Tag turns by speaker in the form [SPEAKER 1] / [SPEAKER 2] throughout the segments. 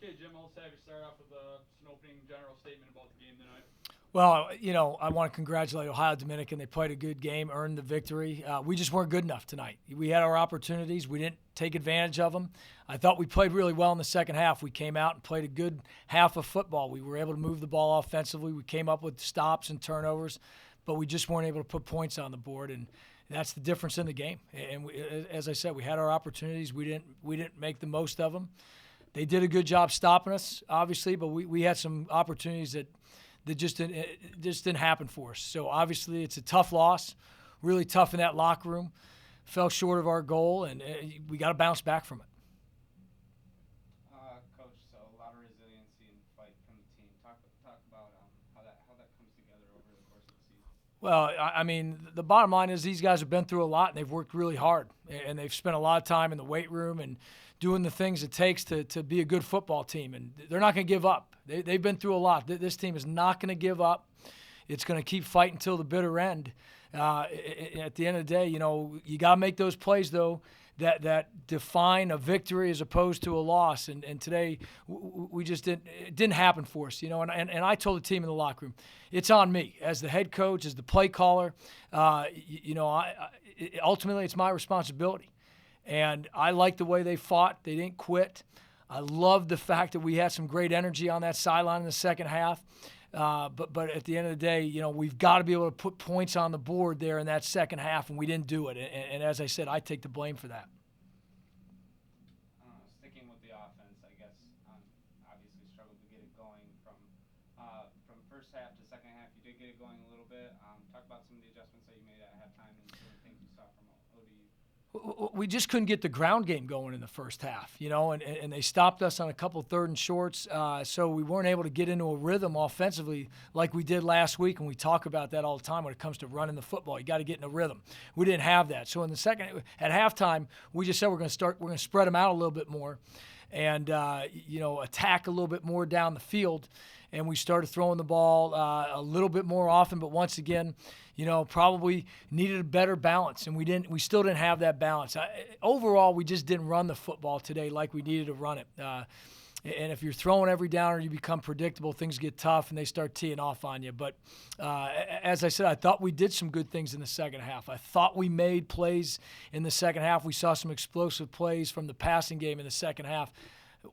[SPEAKER 1] Okay, Jim, I'll just have you start off with just an opening general statement about the game tonight.
[SPEAKER 2] Well, I want to congratulate Ohio Dominican. They played a good game, earned the victory. We just weren't good enough tonight. We had our opportunities. We didn't take advantage of them. I thought we played really well in the second half. We came out and played a good half of football. We were able to move the ball offensively. We came up with stops and turnovers, but we just weren't able to put points on the board, and that's the difference in the game. And as I said, we had our opportunities. We didn't make the most of them. They did a good job stopping us, obviously, but we had some opportunities that just didn't happen for us. So obviously it's a tough loss, really tough in that locker room. Fell short of our goal, and we got to bounce back from it.
[SPEAKER 3] Coach, so a lot of resiliency and fight from the team. Talk about how that comes together over the course of the season.
[SPEAKER 2] Well, I mean, the bottom line is these guys have been through a lot, and they've worked really hard, and they've spent a lot of time in the weight room and doing the things it takes to be a good football team, and they're not going to give up. They've been through a lot. This team is not going to give up. It's going to keep fighting until the bitter end. At the end of the day, you got to make those plays, though, that define a victory as opposed to a loss. And today, we just didn't. It didn't happen for us, And I told the team in the locker room, it's on me as the head coach, as the play caller. Ultimately, it's my responsibility. And I like the way they fought. They didn't quit. I love the fact that we had some great energy on that sideline in the second half. But at the end of the day, we've got to be able to put points on the board there in that second half, and we didn't do it. And as I said, I take the blame for that.
[SPEAKER 3] Sticking with the offense, I guess, obviously struggled to get it going from first half to second half. You did get it going a little bit. Talk about some of the adjustments that you made at halftime and some of the things you saw from ODU.
[SPEAKER 2] We just couldn't get the ground game going in the first half, and they stopped us on a couple third and shorts, so we weren't able to get into a rhythm offensively like we did last week, and we talk about that all the time when it comes to running the football. You got to get in a rhythm. We didn't have that. So in the second, at halftime, we just said we're going to spread them out a little bit more and, attack a little bit more down the field. And we started throwing the ball a little bit more often, but once again, probably needed a better balance, and we still didn't have that balance. Overall, we just didn't run the football today like we needed to run it. And if you're throwing every downer, you become predictable. Things get tough, and they start teeing off on you. But as I said, I thought we did some good things in the second half. I thought we made plays in the second half. We saw some explosive plays from the passing game in the second half.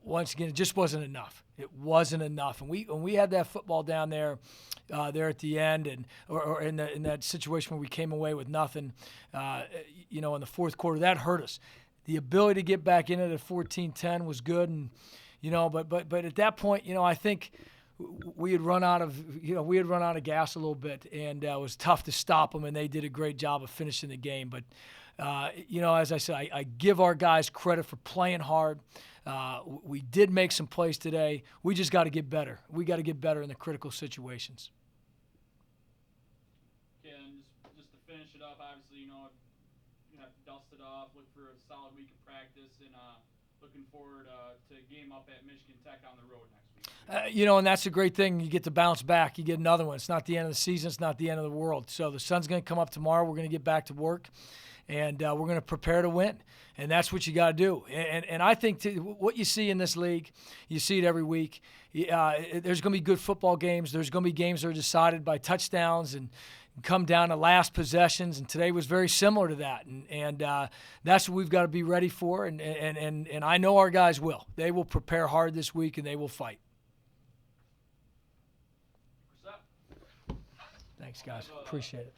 [SPEAKER 2] Once again, it just wasn't enough. It wasn't enough, and when we had that football down there at the end, and or in that situation where we came away with nothing, in the fourth quarter, that hurt us. The ability to get back in it at 14-10 was good, and but at that point, I think we had run out of gas a little bit, and it was tough to stop them, and they did a great job of finishing the game. But as I said, I give our guys credit for playing hard. We did make some plays today. We just got to get better. We got to get better in the critical situations.
[SPEAKER 1] Okay, and just to finish it up, obviously, you have to dust it off, look for a solid week of practice, and looking forward to a game up at Michigan Tech on the road next week.
[SPEAKER 2] And that's a great thing. You get to bounce back. You get another one. It's not the end of the season. It's not the end of the world. So the sun's going to come up tomorrow. We're going to get back to work, and we're going to prepare to win. And that's what you got to do. And I think what you see in this league, you see it every week. There's going to be good football games. There's going to be games that are decided by touchdowns and come down to last possessions. And today was very similar to that. And that's what we've got to be ready for. And I know our guys will. They will prepare hard this week, and they will fight. Thanks, guys. Appreciate it.